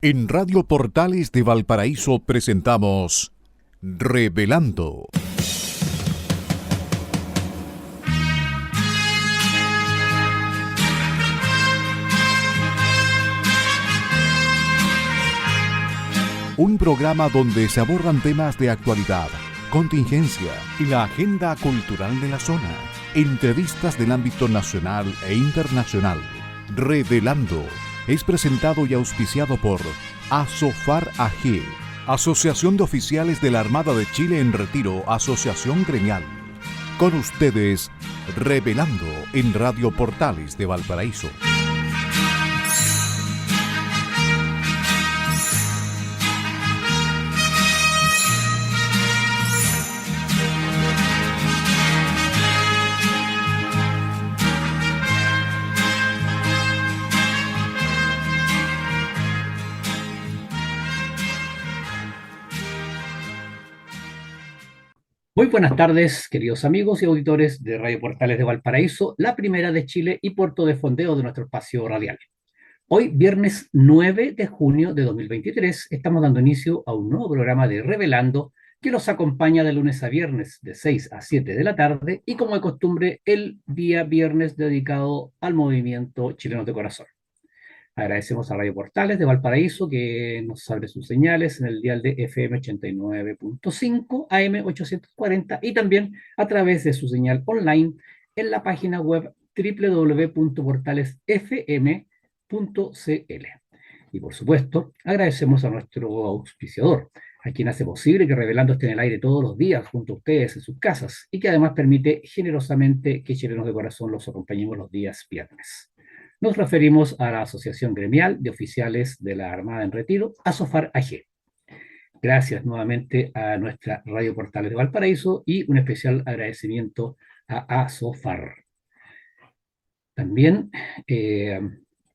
En Radio Portales de Valparaíso presentamos Revelando. Un programa donde se abordan temas de actualidad, contingencia y la agenda cultural de la zona. Entrevistas del ámbito nacional e internacional. Revelando es presentado y auspiciado por ASOFAR AG, Asociación de Oficiales de la Armada de Chile en Retiro, Asociación Gremial. Con ustedes, Revelando en Radio Portales de Valparaíso. Muy buenas tardes, queridos amigos y auditores de Radio Portales de Valparaíso, la primera de Chile y puerto de fondeo de nuestro espacio radial. Hoy, viernes 9 de junio de 2023, estamos dando inicio a un nuevo programa de Revelando que los acompaña de lunes a viernes de 6 a 7 de la tarde y, como de costumbre, el día viernes dedicado al movimiento Chilenos de Corazón. Agradecemos a Radio Portales de Valparaíso que nos abre sus señales en el dial de FM 89.5, AM 840 y también a través de su señal online en la página web www.portalesfm.cl. Y por supuesto, agradecemos a nuestro auspiciador, a quien hace posible que Revelando esté en el aire todos los días junto a ustedes en sus casas y que además permite generosamente que Chilenos de Corazón los acompañemos los días viernes. Nos referimos a la Asociación Gremial de Oficiales de la Armada en Retiro, ASOFAR AG. Gracias nuevamente a nuestra Radio Portales de Valparaíso y un especial agradecimiento a ASOFAR. También,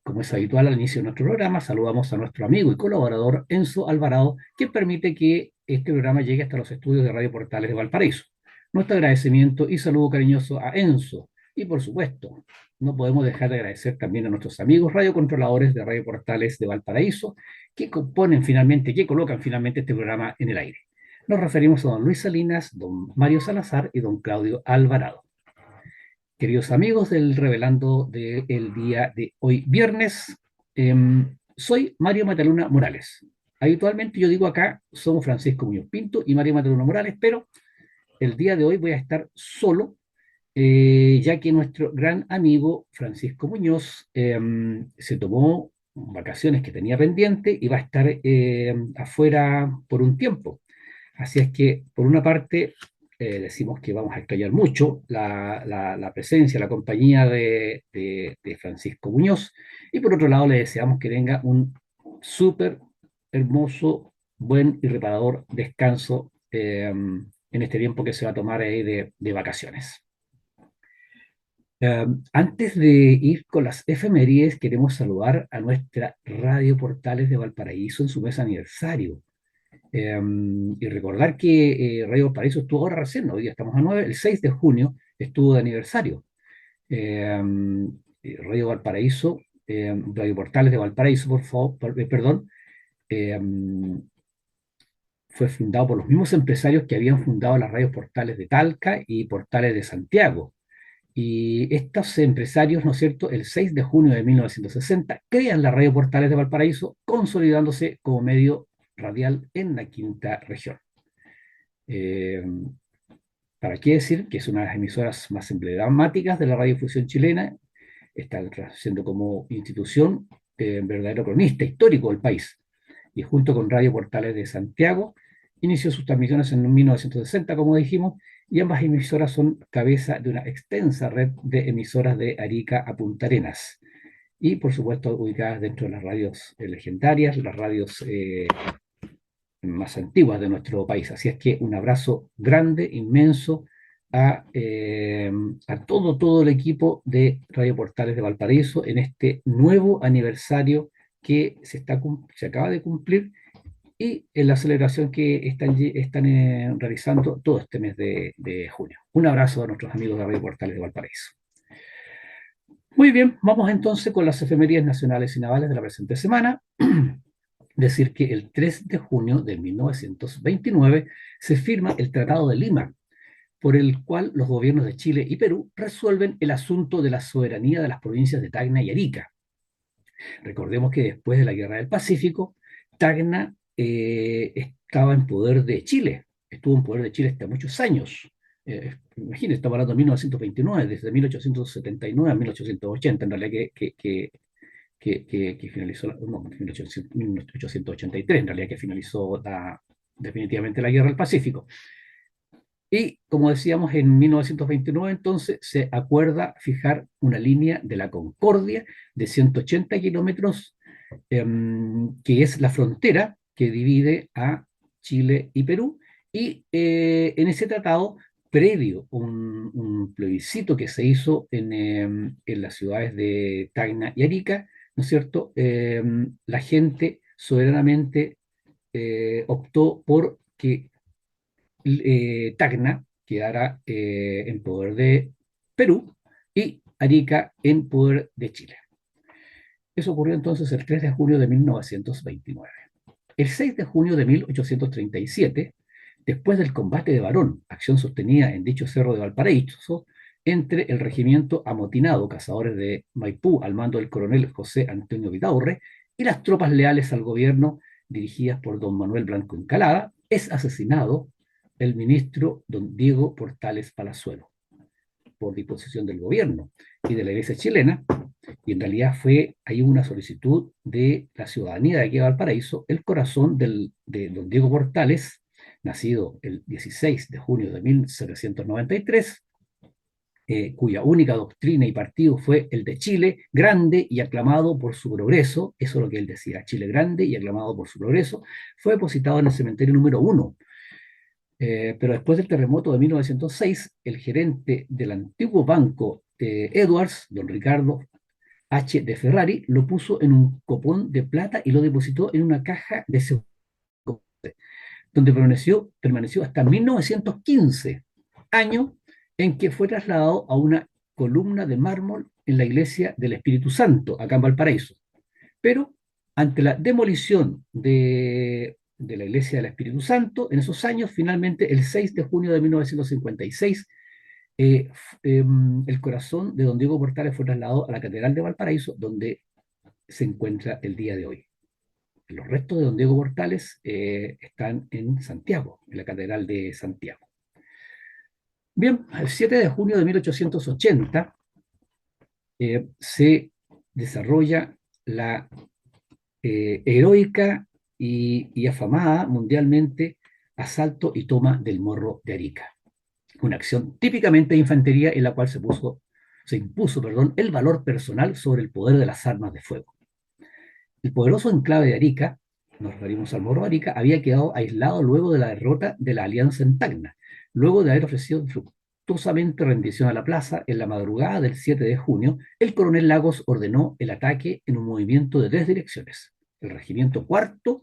como es habitual al inicio de nuestro programa, saludamos a nuestro amigo y colaborador Enzo Alvarado, que permite que este programa llegue hasta los estudios de Radio Portales de Valparaíso. Nuestro agradecimiento y saludo cariñoso a Enzo. Y por supuesto, no podemos dejar de agradecer también a nuestros amigos radiocontroladores de Radio Portales de Valparaíso, que colocan finalmente este programa en el aire. Nos referimos a don Luis Salinas, don Mario Salazar y don Claudio Alvarado. Queridos amigos del Revelando del día de hoy, viernes, soy Mario Mataluna Morales. Habitualmente yo digo acá, somos Francisco Muñoz Pinto y Mario Mataluna Morales, pero el día de hoy voy a estar solo, ya que nuestro gran amigo Francisco Muñoz se tomó vacaciones que tenía pendiente y va a estar afuera por un tiempo. Así es que, por una parte, decimos que vamos a extrañar mucho la presencia, la compañía de Francisco Muñoz, y por otro lado le deseamos que tenga un súper hermoso, buen y reparador descanso en este tiempo que se va a tomar ahí de vacaciones. Antes de ir con las efemérides, queremos saludar a nuestra Radio Portales de Valparaíso en su mes aniversario. Y recordar que Radio Valparaíso estuvo ahora recién, ¿no? Hoy día estamos a 9, el 6 de junio estuvo de aniversario. Radio Valparaíso, Radio Portales de Valparaíso, fue fundado por los mismos empresarios que habían fundado las radios Portales de Talca y Portales de Santiago. Y estos empresarios, ¿no es cierto?, el 6 de junio de 1960 crean la Radio Portales de Valparaíso, consolidándose como medio radial en la quinta región. ¿Para qué decir? Que es una de las emisoras más emblemáticas de la radiodifusión chilena, está siendo como institución verdadero cronista histórico del país. Y junto con Radio Portales de Santiago, inició sus transmisiones en 1960, como dijimos, y ambas emisoras son cabeza de una extensa red de emisoras de Arica a Punta Arenas. Y, por supuesto, ubicadas dentro de las radios legendarias, las radios más antiguas de nuestro país. Así es que un abrazo grande, inmenso, a todo el equipo de Radio Portales de Valparaíso en este nuevo aniversario que se acaba de cumplir y en la celebración que están realizando todo este mes de junio. Un abrazo a nuestros amigos de Radio Portales de Valparaíso. Muy bien, vamos entonces con las efemérides nacionales y navales de la presente semana. decir que el 3 de junio de 1929 se firma el Tratado de Lima, por el cual los gobiernos de Chile y Perú resuelven el asunto de la soberanía de las provincias de Tacna y Arica. Recordemos que después de la Guerra del Pacífico, Tacna estaba en poder de Chile, estuvo en poder de Chile hasta muchos años. Imagínense, estamos hablando de 1929, desde 1879 a 1880, en realidad que finalizó, no, 1883, en realidad que finalizó definitivamente la Guerra del Pacífico. Y como decíamos, en 1929 entonces se acuerda fijar una línea de la Concordia de 180 kilómetros, que es la frontera que divide a Chile y Perú. Y en ese tratado, previo un plebiscito que se hizo en las ciudades de Tacna y Arica, ¿no es cierto? La gente soberanamente optó por que Tacna quedara en poder de Perú y Arica en poder de Chile. Eso ocurrió entonces el 3 de junio de 1929. El 6 de junio de 1837, después del combate de Barón, acción sostenida en dicho cerro de Valparaíso, entre el regimiento amotinado Cazadores de Maipú al mando del coronel José Antonio Vidaurre y las tropas leales al gobierno dirigidas por don Manuel Blanco Encalada, es asesinado el ministro don Diego Portales Palazuelo por disposición del gobierno y de la iglesia chilena, y en realidad fue ahí una solicitud de la ciudadanía de aquí de Valparaíso, el corazón de don Diego Portales, nacido el 16 de junio de 1793, cuya única doctrina y partido fue el de Chile, grande y aclamado por su progreso, eso es lo que él decía, Chile grande y aclamado por su progreso, fue depositado en el cementerio número 1. Pero después del terremoto de 1906, el gerente del antiguo banco Edwards, don Ricardo H. de Ferrari, lo puso en un copón de plata y lo depositó en una caja de seguridad, donde permaneció hasta 1915, año en que fue trasladado a una columna de mármol en la iglesia del Espíritu Santo, acá en Valparaíso. Pero ante la demolición de la iglesia del Espíritu Santo, en esos años, finalmente, el 6 de junio de 1956, el corazón de don Diego Portales fue trasladado a la Catedral de Valparaíso, donde se encuentra el día de hoy. Los restos de don Diego Portales están en Santiago, en la Catedral de Santiago. Bien, el 7 de junio de 1880 se desarrolla la heroica y afamada mundialmente asalto y toma del Morro de Arica. Una acción típicamente de infantería en la cual se impuso el valor personal sobre el poder de las armas de fuego. El poderoso enclave de Arica, nos referimos al Morro de Arica, había quedado aislado luego de la derrota de la Alianza en Tacna, luego de haber ofrecido fructuosamente rendición a la plaza. En la madrugada del 7 de junio, el coronel Lagos ordenó el ataque en un movimiento de 3 direcciones. El regimiento cuarto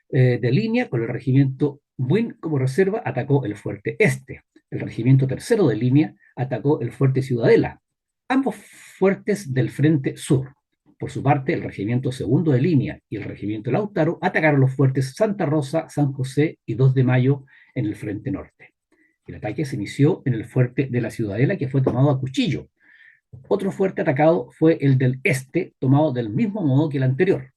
de línea, con el regimiento Buin como reserva, atacó el fuerte este. El regimiento tercero de línea atacó el fuerte Ciudadela, ambos fuertes del frente sur. Por su parte, el regimiento segundo de línea y el regimiento Lautaro atacaron los fuertes Santa Rosa, San José y 2 de Mayo en el frente norte. El ataque se inició en el fuerte de la Ciudadela, que fue tomado a cuchillo. Otro fuerte atacado fue el del este, tomado del mismo modo que el anterior.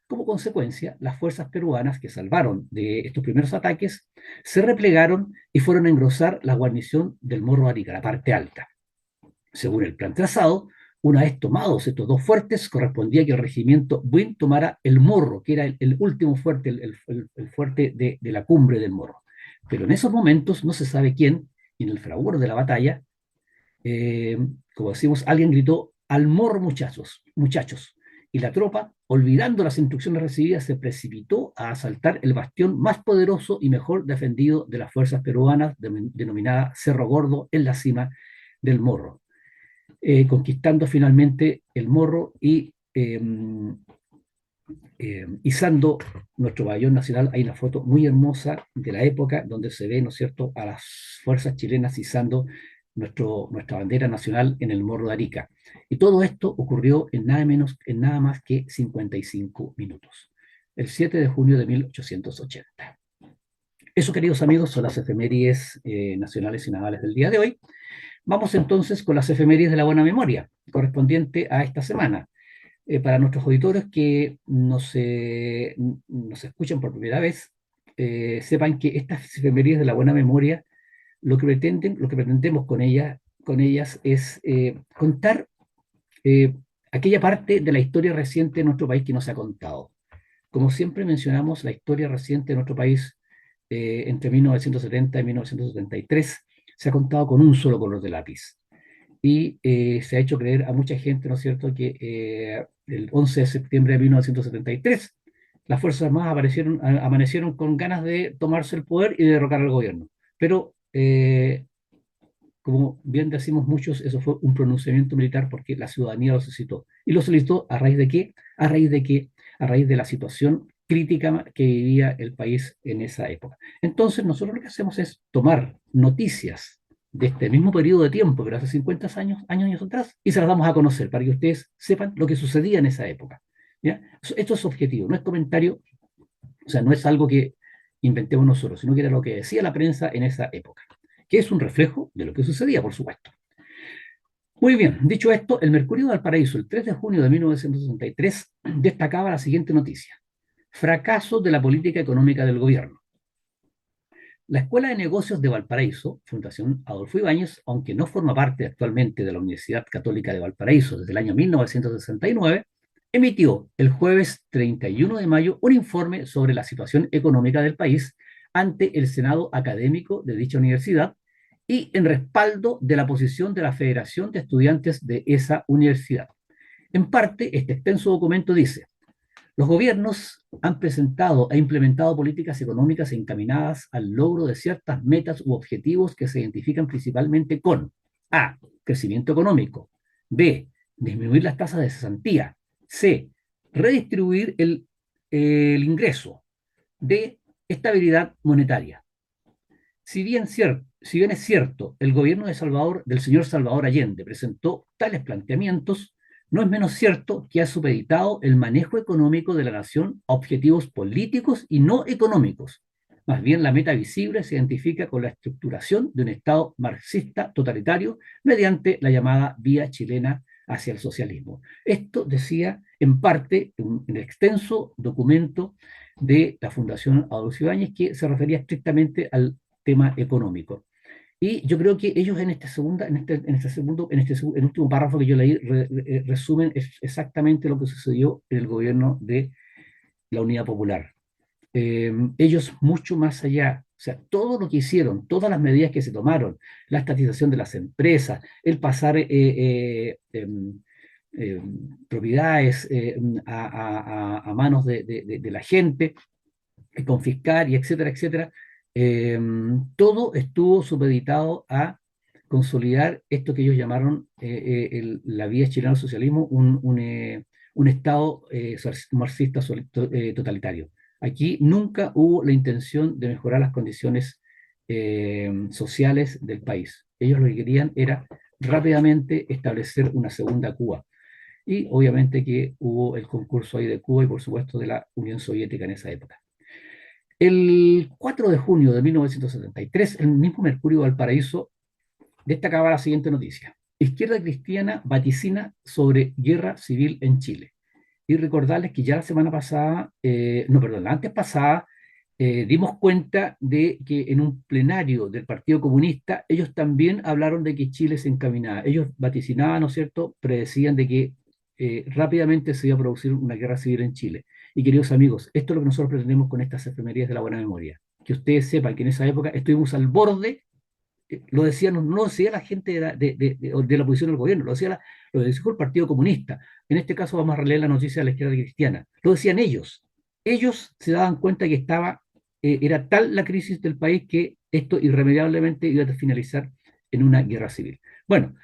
Como consecuencia, las fuerzas peruanas que salvaron de estos primeros ataques se replegaron y fueron a engrosar la guarnición del Morro de Arica, la parte alta. Según el plan trazado, una vez tomados estos dos fuertes, correspondía que el regimiento Buin tomara el Morro, que era el último fuerte, el fuerte de la cumbre del Morro. Pero en esos momentos no se sabe quién, y en el fragor de la batalla, como decimos, alguien gritó: al Morro, muchachos, muchachos. Y la tropa, olvidando las instrucciones recibidas, se precipitó a asaltar el bastión más poderoso y mejor defendido de las fuerzas peruanas, denominada Cerro Gordo, en la cima del Morro, conquistando finalmente el Morro y izando nuestro pabellón nacional. Hay una foto muy hermosa de la época donde se ve, ¿no es cierto?, a las fuerzas chilenas izando nuestra bandera nacional en el Morro de Arica. Y todo esto ocurrió en nada más que 55 minutos. el 7 de junio de 1880. Eso, queridos amigos, son las efemérides nacionales y navales del día de hoy. Vamos entonces con las efemérides de la buena memoria, correspondiente a esta semana. Para nuestros auditores que nos escuchan por primera vez, sepan que estas efemérides de la buena memoria, lo que pretendemos con ellas es contar aquella parte de la historia reciente de nuestro país que no se ha contado. Como siempre mencionamos, la historia reciente de nuestro país entre 1970 y 1973 se ha contado con un solo color de lápiz. Y se ha hecho creer a mucha gente, ¿no es cierto?, que el 11 de septiembre de 1973 las Fuerzas Armadas amanecieron con ganas de tomarse el poder y de derrocar al gobierno. Pero como bien decimos muchos, eso fue un pronunciamiento militar porque la ciudadanía lo solicitó. ¿Y lo solicitó a raíz de qué? ¿A raíz de qué? A raíz de la situación crítica que vivía el país en esa época. Entonces, nosotros lo que hacemos es tomar noticias de este mismo periodo de tiempo, pero hace 50 años atrás, y se las damos a conocer para que ustedes sepan lo que sucedía en esa época. ¿Ya? Esto es objetivo, no es comentario, o sea, no es algo que inventemos nosotros, sino que era lo que decía la prensa en esa época, que es un reflejo de lo que sucedía, por supuesto. Muy bien, dicho esto, el Mercurio de Valparaíso, el 3 de junio de 1963, destacaba la siguiente noticia: fracaso de la política económica del gobierno. La Escuela de Negocios de Valparaíso, Fundación Adolfo Ibáñez, aunque no forma parte actualmente de la Universidad Católica de Valparaíso desde el año 1969, emitió el jueves 31 de mayo un informe sobre la situación económica del país ante el Senado académico de dicha universidad y en respaldo de la posición de la Federación de Estudiantes de esa universidad. En parte, este extenso documento dice: los gobiernos han presentado e implementado políticas económicas encaminadas al logro de ciertas metas u objetivos que se identifican principalmente con A. Crecimiento económico. B. Disminuir las tasas de cesantía. C. Redistribuir el ingreso. D. Estabilidad monetaria. Si bien es cierto, el gobierno del señor Salvador Allende presentó tales planteamientos, no es menos cierto que ha supeditado el manejo económico de la nación a objetivos políticos y no económicos. Más bien, la meta visible se identifica con la estructuración de un Estado marxista totalitario mediante la llamada vía chilena hacia el socialismo. Esto decía en parte un extenso documento de la Fundación Adolfo Ibáñez que se refería estrictamente al tema económico. Y yo creo que ellos en el último párrafo que yo leí, resumen exactamente lo que sucedió en el gobierno de la Unidad Popular. Ellos mucho más allá, o sea, todo lo que hicieron, todas las medidas que se tomaron, la estatización de las empresas, el pasar propiedades a manos de la gente, confiscar y etcétera, etcétera, todo estuvo supeditado a consolidar esto que ellos llamaron la vía chilena al socialismo, un Estado marxista totalitario. Aquí nunca hubo la intención de mejorar las condiciones sociales del país. Ellos lo que querían era rápidamente establecer una segunda Cuba. Y obviamente que hubo el concurso ahí de Cuba y por supuesto de la Unión Soviética en esa época. El 4 de junio de 1973, el mismo Mercurio Valparaíso destacaba la siguiente noticia: Izquierda Cristiana vaticina sobre guerra civil en Chile. Y recordarles que ya la semana pasada, la antes pasada, dimos cuenta de que en un plenario del Partido Comunista, ellos también hablaron de que Chile se encaminaba. Ellos vaticinaban, ¿no es cierto?, predecían de que rápidamente se iba a producir una guerra civil en Chile. Y queridos amigos, esto es lo que nosotros pretendemos con estas efemerías de la buena memoria. Que ustedes sepan que en esa época estuvimos al borde, lo decían, no lo decía la gente de la oposición del gobierno, lo decía el Partido Comunista. En este caso vamos a releer la noticia de la izquierda cristiana. Lo decían ellos. Ellos se daban cuenta que era tal la crisis del país que esto irremediablemente iba a finalizar en una guerra civil. Bueno,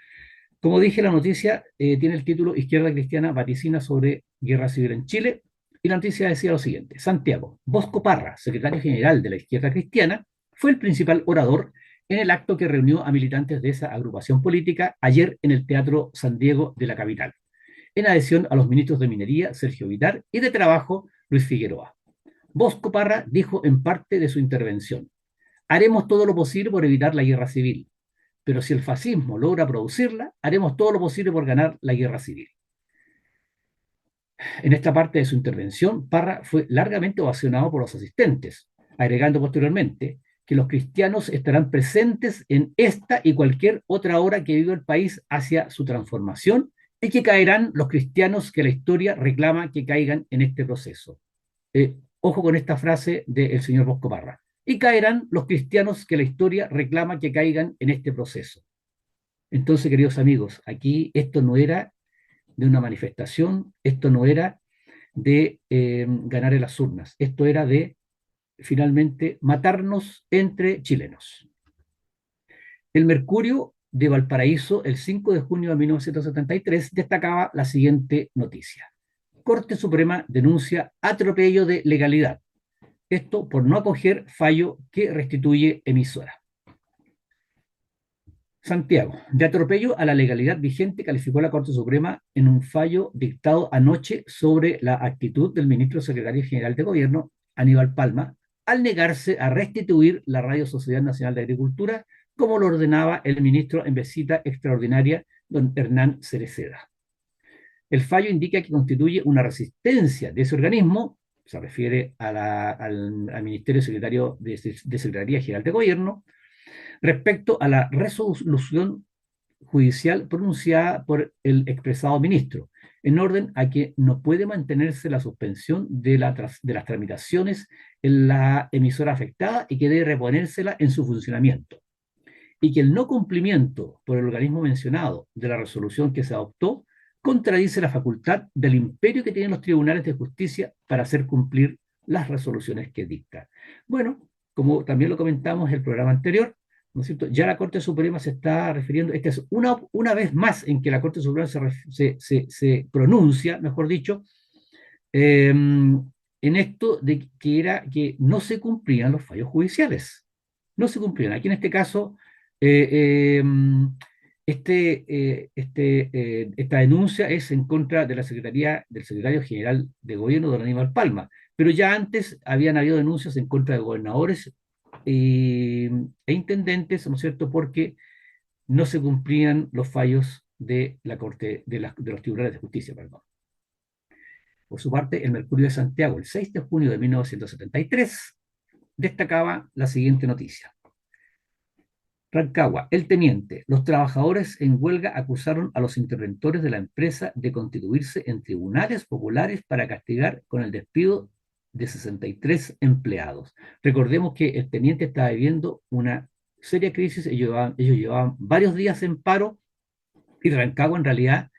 como dije, la noticia tiene el título Izquierda Cristiana vaticina sobre guerra civil en Chile. Y la noticia decía lo siguiente: Santiago, Bosco Parra, secretario general de la Izquierda Cristiana, fue el principal orador en el acto que reunió a militantes de esa agrupación política ayer en el Teatro San Diego de la capital, en adhesión a los ministros de Minería, Sergio Villar, y de Trabajo, Luis Figueroa. Bosco Parra dijo en parte de su intervención: haremos todo lo posible por evitar la guerra civil, pero si el fascismo logra producirla, haremos todo lo posible por ganar la guerra civil. En esta parte de su intervención, Parra fue largamente ovacionado por los asistentes, agregando posteriormente que los cristianos estarán presentes en esta y cualquier otra hora que viva el país hacia su transformación y que caerán los cristianos que la historia reclama que caigan en este proceso. Ojo con esta frase del señor Bosco Parra. Y caerán los cristianos que la historia reclama que caigan en este proceso. Entonces, queridos amigos, aquí esto no era de una manifestación, esto no era de ganar en las urnas, esto era de finalmente matarnos entre chilenos. El Mercurio de Valparaíso, el 5 de junio de 1973, destacaba la siguiente noticia: Corte Suprema denuncia atropello de legalidad. Esto por no acoger fallo que restituye emisora. Santiago, de atropello a la legalidad vigente calificó la Corte Suprema en un fallo dictado anoche sobre la actitud del ministro secretario general de Gobierno, Aníbal Palma, al negarse a restituir la Radio Sociedad Nacional de Agricultura, como lo ordenaba el ministro en visita extraordinaria, don Hernán Cereceda. El fallo indica que constituye una resistencia de ese organismo, se refiere al Ministerio Secretario de Secretaría General de Gobierno, respecto a la resolución judicial pronunciada por el expresado ministro, en orden a que no puede mantenerse la suspensión de las tramitaciones en la emisora afectada y que debe reponérsela en su funcionamiento, y que el no cumplimiento por el organismo mencionado de la resolución que se adoptó contradice la facultad del imperio que tienen los tribunales de justicia para hacer cumplir las resoluciones que dictan. Bueno, como también lo comentamos en el programa anterior, ¿no es cierto? Ya la Corte Suprema se está refiriendo, esta es una vez más en que la Corte Suprema se pronuncia, mejor dicho, en esto de que era que no se cumplían los fallos judiciales. No se cumplían. Aquí en este caso, eh, esta denuncia es en contra de la Secretaría del Secretario General de Gobierno, don Aníbal Palma, pero ya antes habían habido denuncias en contra de gobernadores e intendentes, ¿no es cierto?, porque no se cumplían los fallos de la Corte, de los tribunales de justicia, perdón. Por su parte, el Mercurio de Santiago, el 6 de junio de 1973, destacaba la siguiente noticia. Rancagua, el teniente. Los trabajadores en huelga acusaron a los interventores de la empresa de constituirse en tribunales populares para castigar con el despido de 63 empleados. Recordemos que el teniente estaba viviendo una seria crisis, ellos llevaban varios días en paro y Rancagua en realidad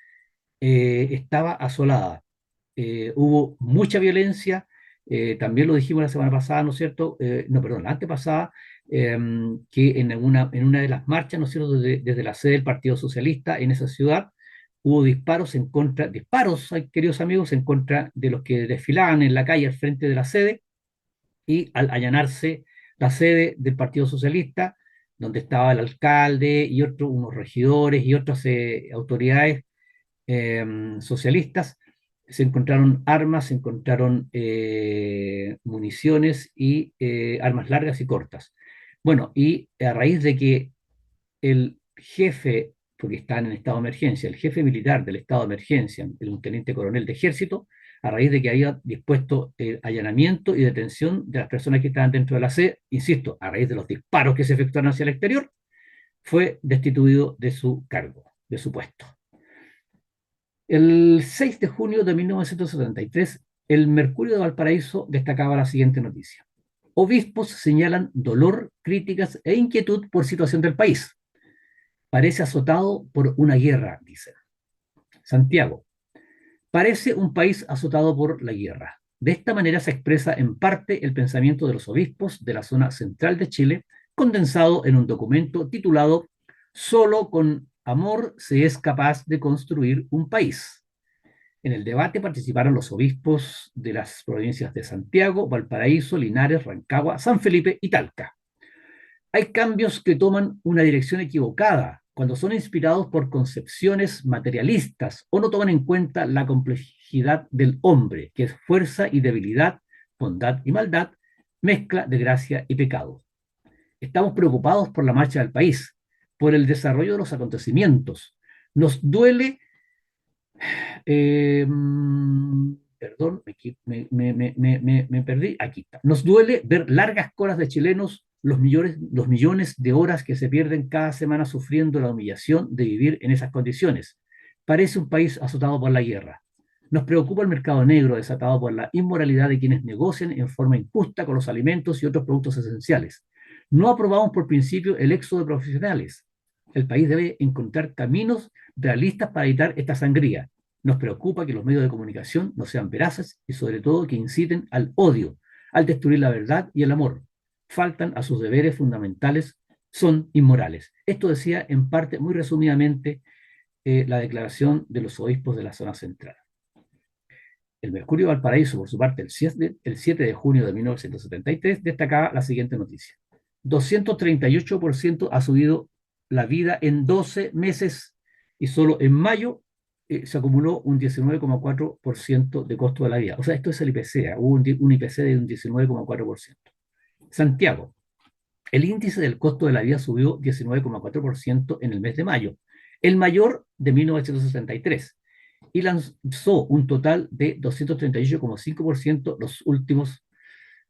estaba asolada. Hubo mucha violencia, también lo dijimos la semana pasada, ¿no es cierto? No, perdón, la antepasada, que en una de las marchas, ¿no es cierto?, desde la sede del Partido Socialista en esa ciudad, hubo disparos, queridos amigos, en contra de los que desfilaban en la calle al frente de la sede, y al allanarse la sede del Partido Socialista, donde estaba el alcalde y unos regidores y otras autoridades socialistas, se encontraron armas, se encontraron municiones y armas largas y cortas. Bueno, y a raíz de que el jefe, porque estaban en estado de emergencia, el jefe militar del estado de emergencia, el teniente coronel de ejército, a raíz de que había dispuesto allanamiento y detención de las personas que estaban dentro de la sede, insisto, a raíz de los disparos que se efectuaron hacia el exterior, fue destituido de su cargo, de su puesto. El 6 de junio de 1973, el Mercurio de Valparaíso destacaba la siguiente noticia. Obispos señalan dolor, críticas e inquietud por situación del país. Parece azotado por una guerra, dicen. Santiago. Parece un país azotado por la guerra. De esta manera se expresa en parte el pensamiento de los obispos de la zona central de Chile, condensado en un documento titulado Solo con amor se es capaz de construir un país. En el debate participaron los obispos de las provincias de Santiago, Valparaíso, Linares, Rancagua, San Felipe y Talca. Hay cambios que toman una dirección equivocada cuando son inspirados por concepciones materialistas o no toman en cuenta la complejidad del hombre, que es fuerza y debilidad, bondad y maldad, mezcla de gracia y pecado. Estamos preocupados por la marcha del país, por el desarrollo de los acontecimientos. Nos duele, eh, perdón, me perdí, aquí está. Nos duele ver largas colas de chilenos, los millones de horas que se pierden cada semana sufriendo la humillación de vivir en esas condiciones. Parece un país azotado por la guerra. Nos preocupa el mercado negro desatado por la inmoralidad de quienes negocian en forma injusta con los alimentos y otros productos esenciales. No aprobamos por principio el éxodo de profesionales. El país debe encontrar caminos realistas para evitar esta sangría. Nos preocupa que los medios de comunicación no sean veraces y sobre todo que inciten al odio, al destruir la verdad y el amor. Faltan a sus deberes fundamentales, son inmorales. Esto decía en parte, muy resumidamente, la declaración de los obispos de la zona central. El Mercurio de Valparaíso, por su parte, el 7 de junio de 1973, destacaba la siguiente noticia. 238% ha subido la vida en 12 meses y solo en mayo se acumuló un 19,4% de costo de la vida. O sea, esto es el IPC, hubo un IPC de un 19,4%. Santiago, el índice del costo de la vida subió 19,4% en el mes de mayo, el mayor de 1973, y lanzó un total de 238,5% los últimos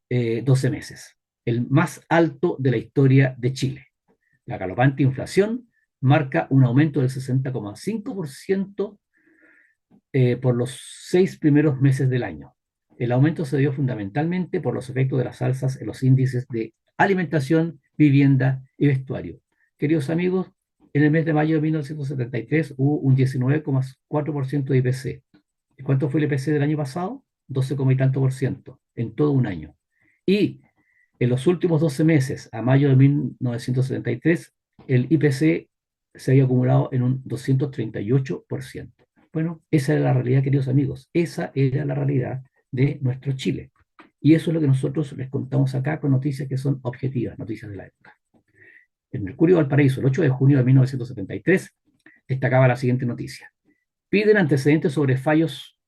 12 meses, el más alto de la historia de Chile. La galopante inflación marca un aumento del 60,5% por los 6 primeros meses del año. El aumento se dio fundamentalmente por los efectos de las alzas en los índices de alimentación, vivienda y vestuario. Queridos amigos, en el mes de mayo de 1973 hubo un 19,4% de IPC. ¿Y cuánto fue el IPC del año pasado? 12, y tanto por ciento en todo un año. Y en los últimos 12 meses, a mayo de 1973, el IPC se había acumulado en un 238%. Bueno, esa era la realidad, queridos amigos. Esa era la realidad de nuestro Chile. Y eso es lo que nosotros les contamos acá con noticias que son objetivas, noticias de la época. El Mercurio de Valparaíso, el 8 de junio de 1973, destacaba la siguiente noticia. Piden antecedentes sobre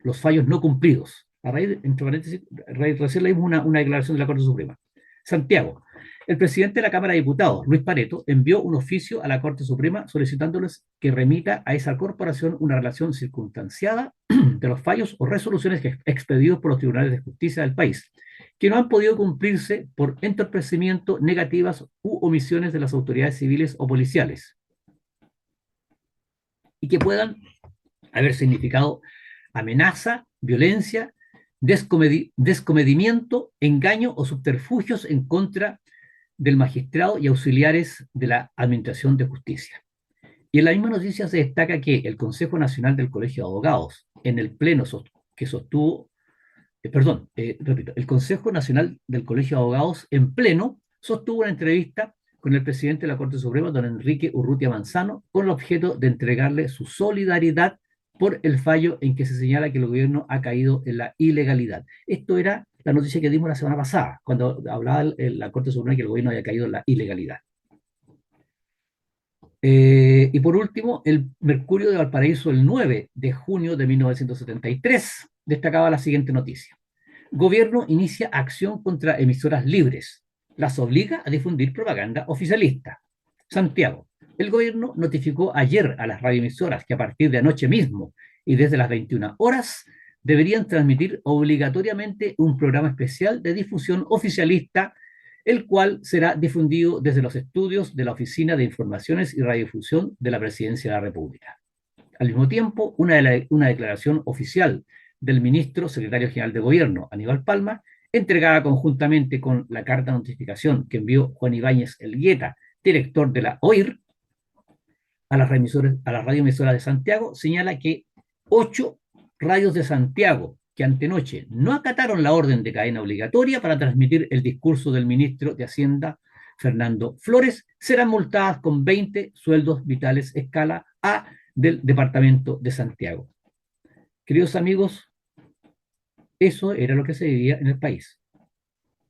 los fallos no cumplidos. A raíz, entre paréntesis, recién leímos una declaración de la Corte Suprema. Santiago, el presidente de la Cámara de Diputados, Luis Pareto, envió un oficio a la Corte Suprema solicitándoles que remita a esa corporación una relación circunstanciada de los fallos o resoluciones expedidos por los tribunales de justicia del país, que no han podido cumplirse por entorpecimiento, negativas u omisiones de las autoridades civiles o policiales, y que puedan haber significado amenaza, violencia, descomedimiento, engaño o subterfugios en contra del magistrado y auxiliares de la Administración de Justicia. Y en la misma noticia se destaca que el Consejo Nacional del Colegio de Abogados, en el pleno que sostuvo, repito, el Consejo Nacional del Colegio de Abogados en pleno sostuvo una entrevista con el presidente de la Corte Suprema, don Enrique Urrutia Manzano, con el objeto de entregarle su solidaridad por el fallo en que se señala que el gobierno ha caído en la ilegalidad. Esto era la noticia que dimos la semana pasada, cuando hablaba la Corte Suprema que el gobierno había caído en la ilegalidad. Y por último, el Mercurio de Valparaíso, el 9 de junio de 1973, destacaba la siguiente noticia. Gobierno inicia acción contra emisoras libres. Las obliga a difundir propaganda oficialista. Santiago. El gobierno notificó ayer a las radioemisoras que a partir de anoche mismo y desde las 21 horas deberían transmitir obligatoriamente un programa especial de difusión oficialista, el cual será difundido desde los estudios de la Oficina de Informaciones y Radiodifusión de la Presidencia de la República. Al mismo tiempo, una declaración oficial del ministro secretario general de Gobierno, Aníbal Palma, entregada conjuntamente con la carta de notificación que envió Juan Ibáñez Elgueta, director de la OIR, a las radioemisoras de Santiago, señala que 8 radios de Santiago que antenoche no acataron la orden de cadena obligatoria para transmitir el discurso del ministro de Hacienda, Fernando Flores, serán multadas con 20 sueldos vitales escala A del Departamento de Santiago. Queridos amigos, eso era lo que se vivía en el país.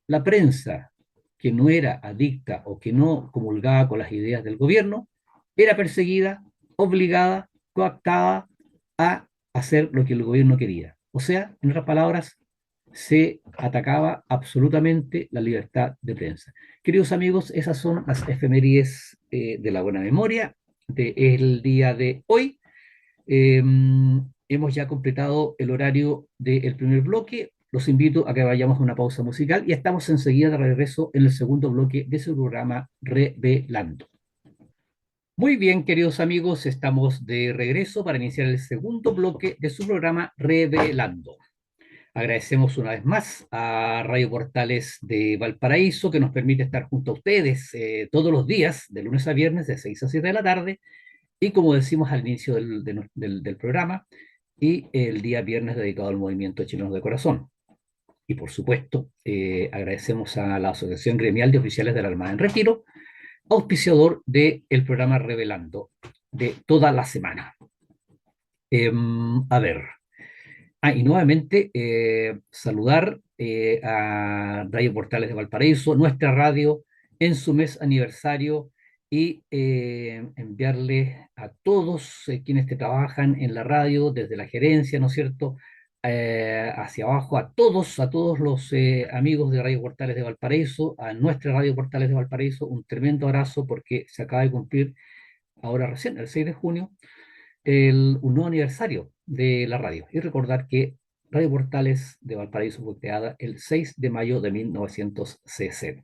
La prensa que no era adicta o que no comulgaba con las ideas del gobierno era perseguida, obligada, coactada a hacer lo que el gobierno quería. O sea, en otras palabras, se atacaba absolutamente la libertad de prensa. Queridos amigos, esas son las efemérides de la buena memoria del día de hoy. Eh, Hemos ya completado el horario del primer bloque. Los invito a que vayamos a una pausa musical y estamos enseguida de regreso en el segundo bloque de su programa Revelando. Muy bien, queridos amigos, estamos de regreso para iniciar el segundo bloque de su programa Revelando. Agradecemos una vez más a Radio Portales de Valparaíso, que nos permite estar junto a ustedes todos los días, de lunes a viernes, de 6 a 7 de la tarde, y como decimos al inicio del programa, y el día viernes dedicado al movimiento chileno de corazón. Y por supuesto, agradecemos a la Asociación Gremial de Oficiales de la Armada en Retiro, auspiciador del programa Revelando de toda la semana. A ver, y nuevamente saludar a Radio Portales de Valparaíso, nuestra radio, en su mes aniversario y enviarle a todos quienes te trabajan en la radio, desde la gerencia, ¿no es cierto? Hacia abajo, a todos los amigos de Radio Portales de Valparaíso, a nuestra Radio Portales de Valparaíso, un tremendo abrazo porque se acaba de cumplir ahora recién, el 6 de junio, un nuevo aniversario de la radio. Y recordar que Radio Portales de Valparaíso fue creada el 6 de mayo de 1960.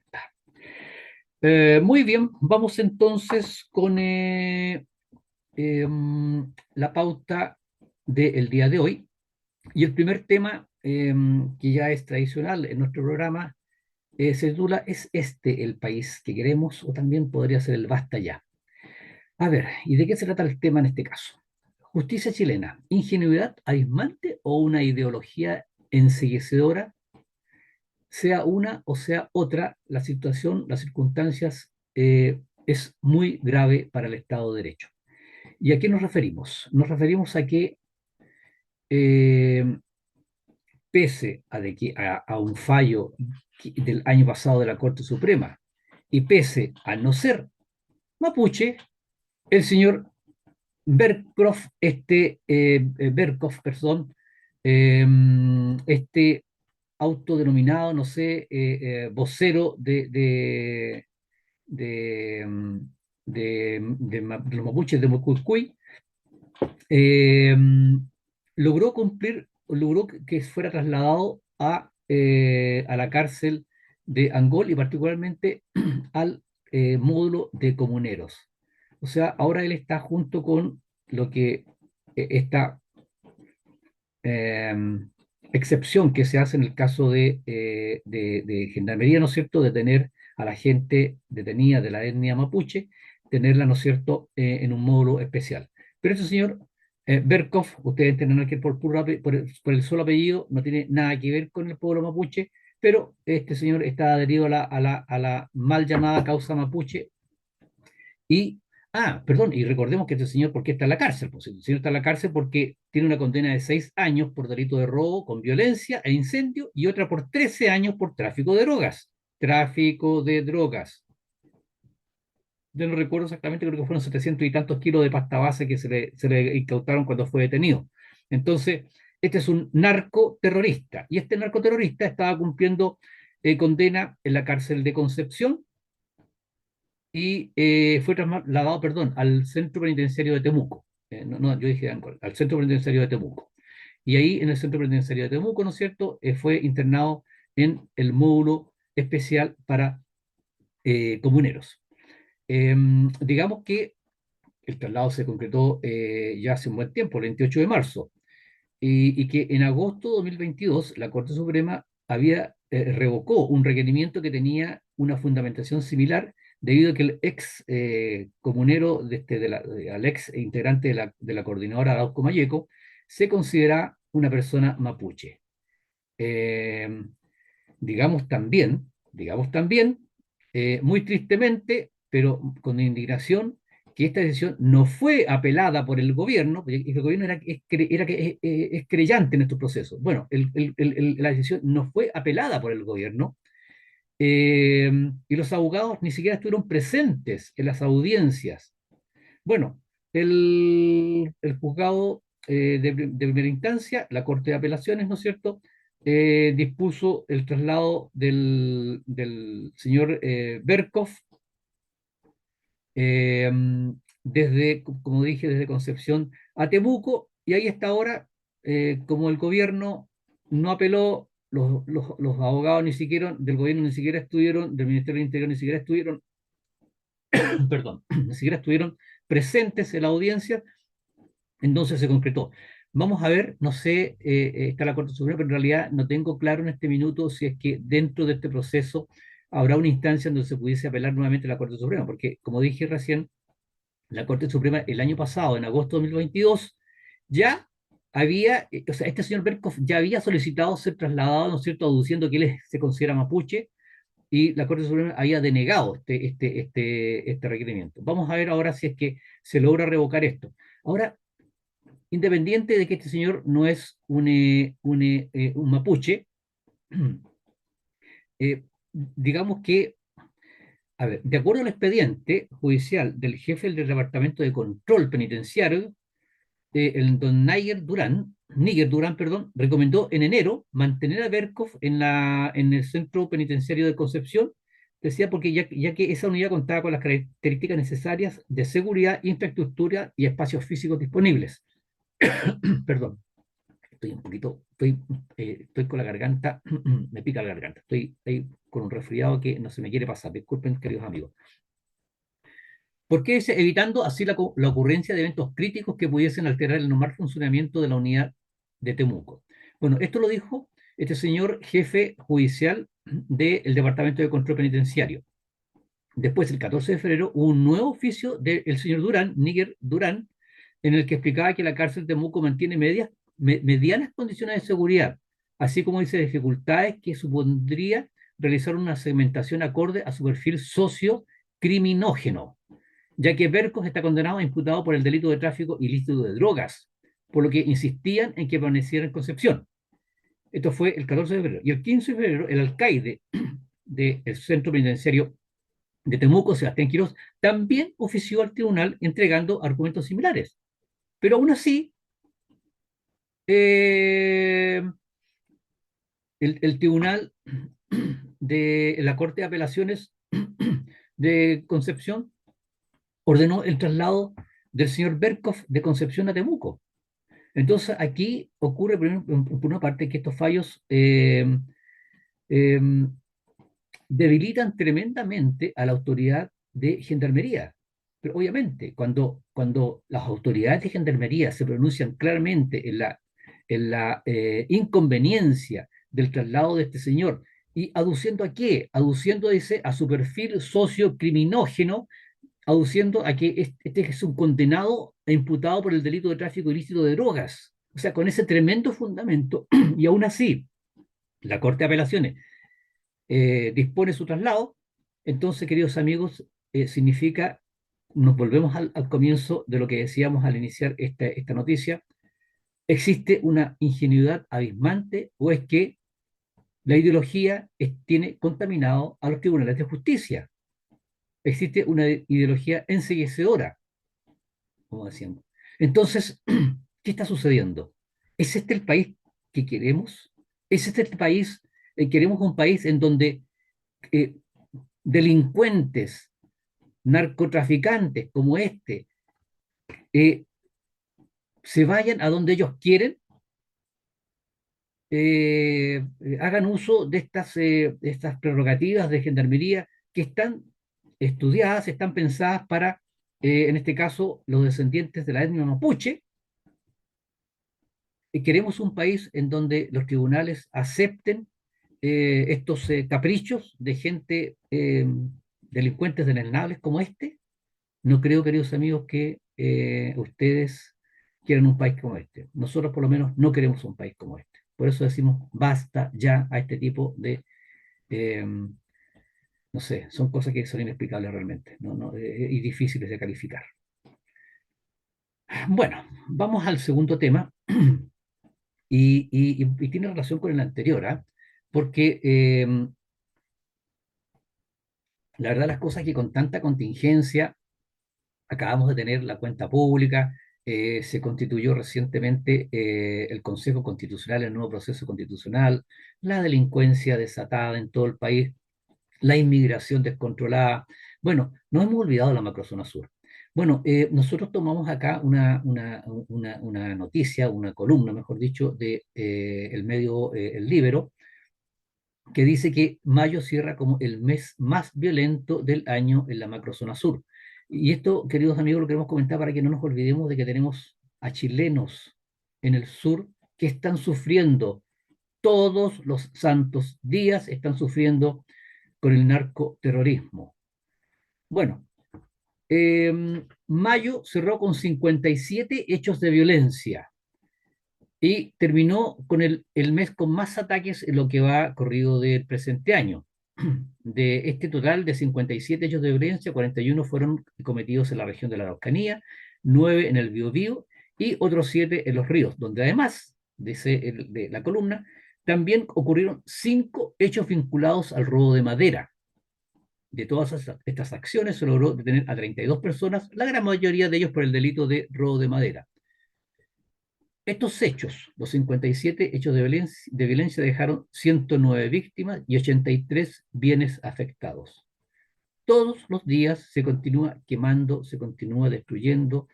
Muy bien, vamos entonces con la pauta del día de hoy. Y el primer tema, que ya es tradicional en nuestro programa, se titula ¿Es este el país que queremos? O también podría ser el Basta ya. A ver, ¿y de qué se trata el tema en este caso? Justicia chilena, ingenuidad abismante o una ideología enceguecedora, sea una o sea otra, la situación, las circunstancias es muy grave para el Estado de Derecho. ¿Y a qué nos referimos? Nos referimos a que eh, pese a un fallo del año pasado de la Corte Suprema y pese a no ser mapuche, el señor Berkov, perdón, eh, este autodenominado, no sé, vocero de, mm, de los mapuches de Mocuicuy, eh, logró que fuera trasladado a la cárcel de Angol y particularmente al módulo de comuneros. O sea, ahora él está junto con lo que esta eh, excepción que se hace en el caso de Gendarmería, ¿no es cierto?, de tener a la gente detenida de la etnia mapuche, tenerla, ¿no es cierto?, en un módulo especial. Pero este señor Berkov, ustedes entenderán que por el solo apellido no tiene nada que ver con el pueblo mapuche, pero este señor está adherido a la mal llamada causa mapuche y, perdón, y recordemos que este señor, ¿por qué está en la cárcel? Pues el señor está en la cárcel porque tiene una condena de 6 años por delito de robo con violencia e incendio y otra por 13 años por tráfico de drogas. Tráfico de drogas. Yo no recuerdo exactamente, creo que fueron 700 y tantos kilos de pasta base que se le incautaron cuando fue detenido. Entonces, este es un narcoterrorista y este narcoterrorista estaba cumpliendo condena en la cárcel de Concepción y fue trasladado, perdón, al centro penitenciario de Temuco. No, no, yo dije Angol, al centro penitenciario de Temuco. Y ahí en el centro penitenciario de Temuco, ¿no es cierto?, fue internado en el módulo especial para comuneros. Digamos que el traslado se concretó ya hace un buen tiempo, el 28 de marzo, y que en agosto de 2022 la Corte Suprema revocó un requerimiento que tenía una fundamentación similar debido a que el ex comunero, al ex integrante de la coordinadora Arauco Mayeco, se considera una persona mapuche. Eh, digamos también, muy tristemente, pero con indignación, que esta decisión no fue apelada por el gobierno, porque el gobierno es creyente en estos procesos. Bueno, la decisión no fue apelada por el gobierno eh, y los abogados ni siquiera estuvieron presentes en las audiencias. Bueno, el juzgado de primera instancia, la Corte de Apelaciones, ¿no es cierto?, dispuso el traslado del señor Berkov eh, desde, como dije, desde Concepción a Temuco, y ahí está ahora, como el gobierno no apeló, los abogados ni siquiera, del gobierno ni siquiera estuvieron, del Ministerio del Interior ni siquiera estuvieron, perdón, ni siquiera estuvieron presentes en la audiencia, entonces se concretó. Vamos a ver, no sé, está la Corte Suprema, pero en realidad no tengo claro en este minuto si es que dentro de este proceso habrá una instancia donde se pudiese apelar nuevamente a la Corte Suprema, porque como dije recién, la Corte Suprema el año pasado, en agosto de 2022, ya había, o sea, este señor Berkov ya había solicitado ser trasladado, ¿no es cierto?, aduciendo que él se considera mapuche, y la Corte Suprema había denegado este requerimiento. Vamos a ver ahora si es que se logra revocar esto. Ahora, independiente de que este señor no es un mapuche, eh, digamos que, a ver, de acuerdo al expediente judicial del jefe del Departamento de Control Penitenciario, el don Níger Durán, perdón, recomendó en enero mantener a Berkov en el centro penitenciario de Concepción, decía porque ya que esa unidad contaba con las características necesarias de seguridad, infraestructura y espacios físicos disponibles. Perdón, estoy un poquito, estoy con la garganta, me pica la garganta, estoy ahí con un resfriado que no se me quiere pasar, disculpen, queridos amigos. ¿Por qué dice? Evitando así la ocurrencia de eventos críticos que pudiesen alterar el normal funcionamiento de la unidad de Temuco. Bueno, esto lo dijo este señor jefe judicial del Departamento de Control Penitenciario. Después, el 14 de febrero, hubo un nuevo oficio del señor Durán, Níger Durán, en el que explicaba que la cárcel de Temuco mantiene medianas condiciones de seguridad, así como dice dificultades que supondría realizar una segmentación acorde a su perfil socio-criminógeno, ya que Bercos está condenado e imputado por el delito de tráfico ilícito de drogas, por lo que insistían en que permaneciera en Concepción. Esto fue el 14 de febrero. Y el 15 de febrero, el alcaide del centro penitenciario de Temuco, Sebastián Quirós, también ofició al tribunal entregando argumentos similares. Pero aún así, eh, el tribunal de la Corte de Apelaciones de Concepción ordenó el traslado del señor Berkov de Concepción a Temuco. Entonces, aquí ocurre, por una parte, que estos fallos eh, debilitan tremendamente a la autoridad de Gendarmería. Pero obviamente, cuando las autoridades de Gendarmería se pronuncian claramente en la inconveniencia del traslado de este señor, ¿y aduciendo a qué? Aduciendo, dice, a su perfil sociocriminógeno, aduciendo a que este es un condenado e imputado por el delito de tráfico ilícito de drogas. O sea, con ese tremendo fundamento, y aún así, la Corte de Apelaciones dispone su traslado, entonces, queridos amigos, significa, nos volvemos al comienzo de lo que decíamos al iniciar esta noticia, ¿existe una ingenuidad abismante o es que la ideología tiene contaminado a los tribunales de justicia? Existe una ideología enseguecedora, como decíamos. Entonces, ¿qué está sucediendo? ¿Es este el país que queremos? ¿Es este el país? ¿Queremos un país en donde eh, delincuentes, narcotraficantes como este, eh, se vayan a donde ellos quieren, hagan uso de estas prerrogativas de gendarmería que están estudiadas, están pensadas para, en este caso, los descendientes de la etnia mapuche? Queremos un país en donde los tribunales acepten estos caprichos de gente, delincuentes deleznables como este. No creo, queridos amigos, que ustedes quieran un país como este. Nosotros, por lo menos, no queremos un país como este. Por eso decimos basta ya a este tipo de, eh, no sé, son cosas que son inexplicables realmente, y difíciles de calificar. Bueno, vamos al segundo tema, y tiene relación con el anterior, ¿ah? Porque la verdad las cosas es que con tanta contingencia acabamos de tener la cuenta pública, Se constituyó recientemente el Consejo Constitucional, el nuevo proceso constitucional, la delincuencia desatada en todo el país, la inmigración descontrolada. Bueno, nos hemos olvidado de la macrozona sur. Bueno, nosotros tomamos acá una noticia, una columna, mejor dicho, de el medio El Líbero, que dice que mayo cierra como el mes más violento del año en la macrozona sur. Y esto, queridos amigos, lo queremos comentar para que no nos olvidemos de que tenemos a chilenos en el sur que están sufriendo todos los santos días, están sufriendo con el narcoterrorismo. Bueno, mayo cerró con 57 hechos de violencia y terminó con el mes con más ataques en lo que va corrido del presente año. De este total de 57 hechos de violencia, 41 fueron cometidos en la región de la Araucanía, 9 en el Biobío y otros 7 en los ríos, donde además, de la columna, también ocurrieron 5 hechos vinculados al robo de madera. De todas estas acciones se logró detener a 32 personas, la gran mayoría de ellos por el delito de robo de madera. Estos hechos, los 57 hechos de violencia, dejaron 109 víctimas y 83 bienes afectados. Todos los días se continúa quemando, se continúa destruyendo,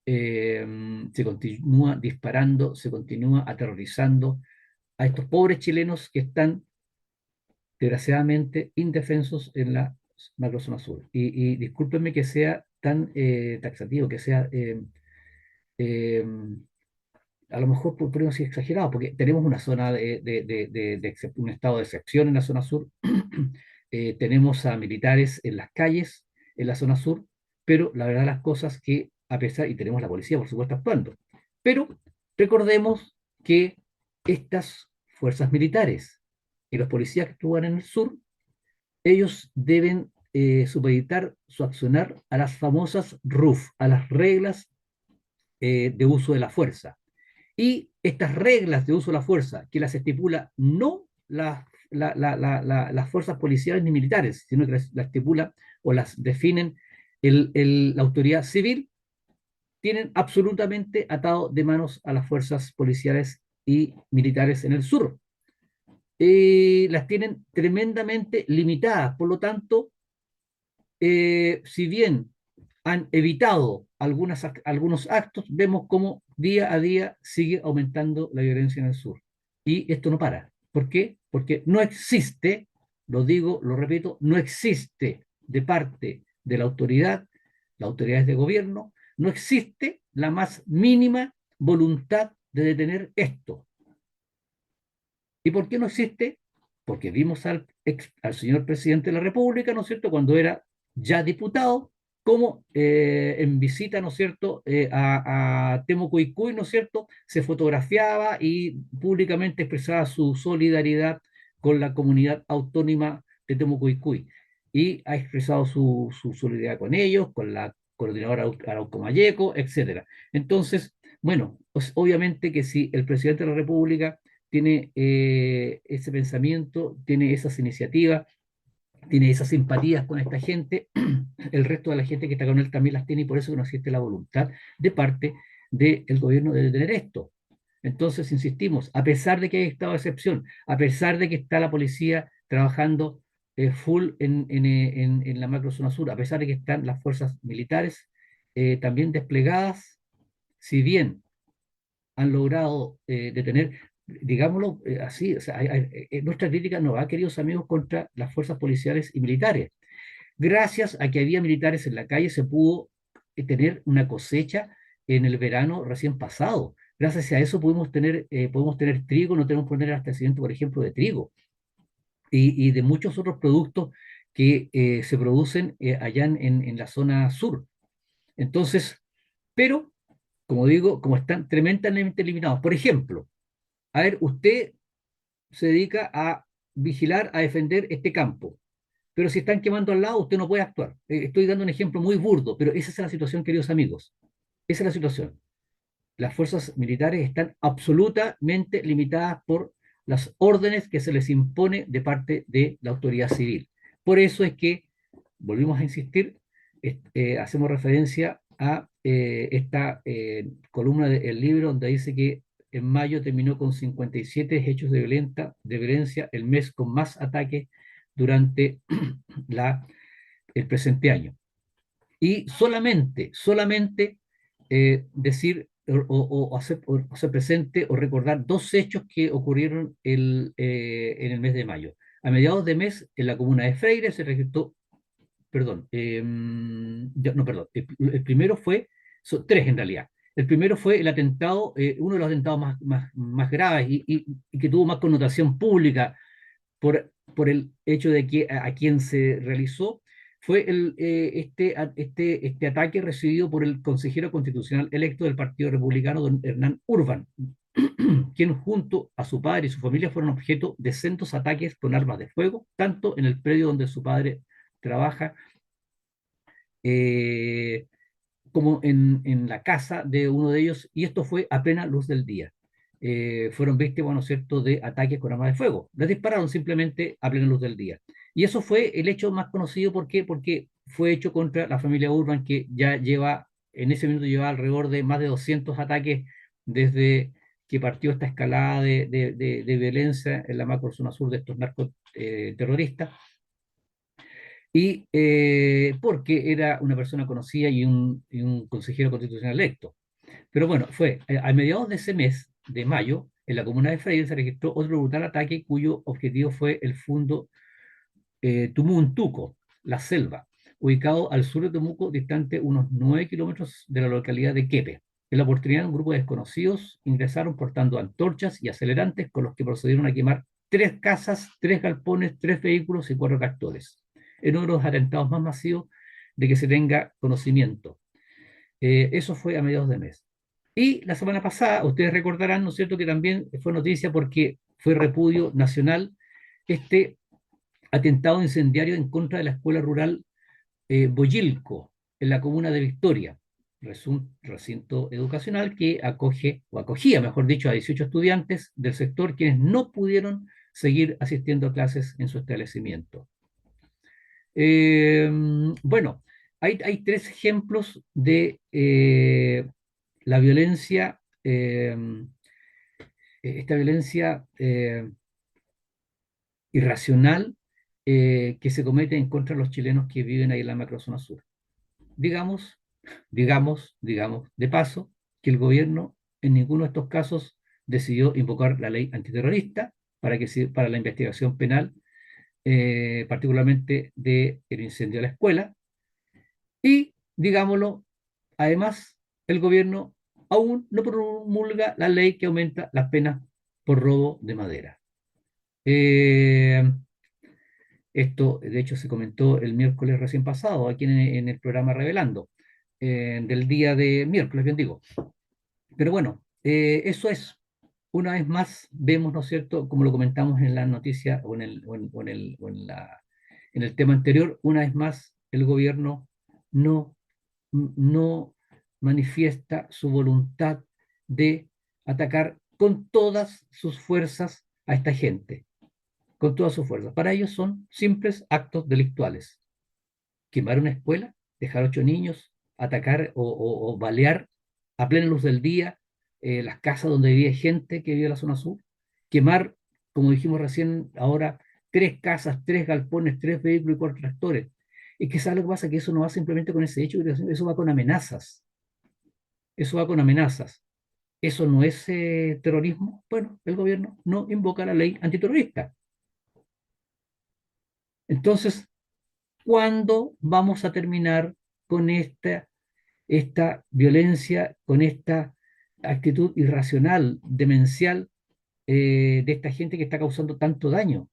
se continúa disparando, se continúa aterrorizando a estos pobres chilenos que están desgraciadamente indefensos en la macrozona sur. Y discúlpenme que sea tan taxativo, que sea eh, a lo mejor podríamos decir exagerado, porque tenemos una zona un estado de excepción en la zona sur, tenemos a militares en las calles, en la zona sur, pero la verdad las cosas que, a pesar, y tenemos la policía, por supuesto, actuando, pero recordemos que estas fuerzas militares y los policías que actúan en el sur, ellos deben supeditar su accionar a las famosas RUF, a las reglas de uso de la fuerza. Y estas reglas de uso de la fuerza, que las estipula no las fuerzas policiales ni militares, sino que las estipula o las definen la autoridad civil, tienen absolutamente atado de manos a las fuerzas policiales y militares en el sur. Las tienen tremendamente limitadas, por lo tanto, si bien han evitado algunos actos, vemos cómo día a día sigue aumentando la violencia en el sur. Y esto no para. ¿Por qué? Porque no existe, lo digo, lo repito, no existe de parte de la autoridad, las autoridades de gobierno, no existe la más mínima voluntad de detener esto. ¿Y por qué no existe? Porque vimos al señor presidente de la República, ¿no es cierto?, cuando era ya diputado, como en visita, ¿no es cierto?, a Temucuicui, ¿no es cierto?, se fotografiaba y públicamente expresaba su solidaridad con la comunidad autónoma de Temucuicui. Y ha expresado su solidaridad con ellos, con la coordinadora Arauco Mayeco, etc. Entonces, bueno, pues obviamente que si el presidente de la República tiene ese pensamiento, tiene esas iniciativas, tiene esas simpatías con esta gente, el resto de la gente que está con él también las tiene y por eso que no existe la voluntad de parte del gobierno de detener esto. Entonces, insistimos, a pesar de que hay estado de excepción, a pesar de que está la policía trabajando full en la macrozona sur, a pesar de que están las fuerzas militares también desplegadas, si bien han logrado detener, digámoslo así, o sea, nuestra crítica no va, queridos amigos, contra las fuerzas policiales y militares. Gracias a que había militares en la calle se pudo tener una cosecha en el verano recién pasado. Gracias a eso podemos tener trigo, no tenemos que poner abastecimiento, por ejemplo, de trigo y de muchos otros productos que se producen allá en la zona sur. Entonces, pero, como digo, como están tremendamente eliminados. Por ejemplo, a ver, usted se dedica a vigilar, a defender este campo, pero si están quemando al lado, usted no puede actuar. Estoy dando un ejemplo muy burdo, pero esa es la situación, queridos amigos. Esa es la situación. Las fuerzas militares están absolutamente limitadas por las órdenes que se les impone de parte de la autoridad civil. Por eso es que, volvimos a insistir, hacemos referencia a esta columna del libro donde dice que en mayo terminó con 57 hechos de violencia, el mes con más ataques durante el presente año. Y solamente decir o hacer presente o recordar dos hechos que ocurrieron en el mes de mayo. A mediados de mes, en la comuna de Freire se registró, perdón, no, perdón, el primero fue, son tres en realidad. El primero fue el atentado, uno de los atentados más graves y que tuvo más connotación pública por el hecho de que a quien se realizó fue este ataque recibido por el consejero constitucional electo del Partido Republicano, don Hernán Urban, quien junto a su padre y su familia fueron objeto de sendos ataques con armas de fuego, tanto en el predio donde su padre trabaja, eh, como en la casa de uno de ellos, y esto fue a plena luz del día. Fueron víctimas, ¿no es cierto?, de ataques con armas de fuego. Les dispararon simplemente a plena luz del día. Y eso fue el hecho más conocido, ¿por qué? Porque fue hecho contra la familia Urban, que ya lleva, en ese minuto lleva alrededor de más de 200 ataques desde que partió esta escalada de violencia en la macro zona sur de estos narcoterroristas. Y porque era una persona conocida y un consejero constitucional electo. Pero bueno, fue a mediados de ese mes, de mayo, en la comuna de Freire se registró otro brutal ataque cuyo objetivo fue el fundo Tumuntuco, la selva, ubicado al sur de Temuco, distante unos 9 kilómetros de la localidad de Quepe. En la oportunidad, un grupo de desconocidos ingresaron portando antorchas y acelerantes con los que procedieron a quemar tres casas, tres galpones, tres vehículos y cuatro tractores. En uno de los atentados más masivos de que se tenga conocimiento. Eso fue a mediados de mes. Y la semana pasada, ustedes recordarán, ¿no es cierto?, que también fue noticia porque fue repudio nacional este atentado incendiario en contra de la escuela rural Boyilco, en la comuna de Victoria, recinto educacional que acoge, o acogía, mejor dicho, a 18 estudiantes del sector quienes no pudieron seguir asistiendo a clases en su establecimiento. Eh, bueno, hay tres ejemplos de la violencia, esta violencia irracional que se comete en contra de los chilenos que viven ahí en la macrozona sur. Digamos, digamos, de paso, que el gobierno en ninguno de estos casos decidió invocar la ley antiterrorista para la investigación penal, particularmente del incendio de la escuela. Y, digámoslo, además, el gobierno aún no promulga la ley que aumenta las penas por robo de madera. Eh, Esto, de hecho, se comentó el miércoles recién pasado, aquí en el programa Revelando, del día de miércoles, bien digo. Pero bueno, eso es, una vez más, vemos, ¿no es cierto?, como lo comentamos en la noticia o en el tema anterior, una vez más, el gobierno no, no manifiesta su voluntad de atacar con todas sus fuerzas a esta gente, con todas sus fuerzas. Para ellos son simples actos delictuales. Quemar una escuela, dejar 8 niños, atacar o balear a plena luz del día las casas donde vivía gente que vivía en la zona sur, quemar, como dijimos recién, ahora tres casas, tres galpones, tres vehículos y cuatro tractores. Es que ¿sabes lo que pasa? Que eso no va simplemente con ese hecho, eso va con amenazas. Eso va con amenazas. ¿Eso no es terrorismo? Bueno, el gobierno no invoca la ley antiterrorista. Entonces, ¿cuándo vamos a terminar con esta violencia, con esta actitud irracional, demencial de esta gente que está causando tanto daño?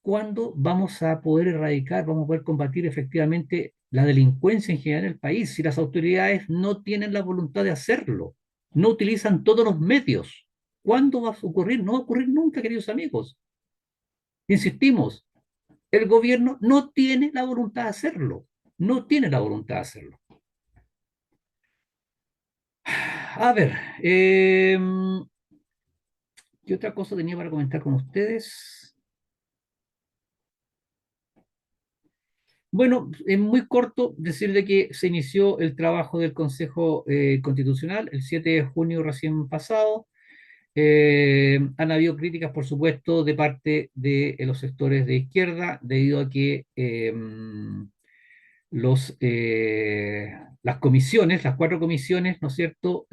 ¿Cuándo vamos a poder erradicar, vamos a poder combatir efectivamente la delincuencia en general en el país si las autoridades no tienen la voluntad de hacerlo, no utilizan todos los medios? ¿Cuándo va a ocurrir? No va a ocurrir nunca, queridos amigos. Insistimos, el gobierno no tiene la voluntad de hacerlo, no tiene la voluntad de hacerlo. A ver, ¿qué otra cosa tenía para comentar con ustedes? Bueno, en muy corto, decir de que se inició el trabajo del Consejo Constitucional el 7 de junio recién pasado. Han habido críticas, por supuesto, de parte de los sectores de izquierda, debido a que las comisiones, las cuatro comisiones, ¿no es cierto?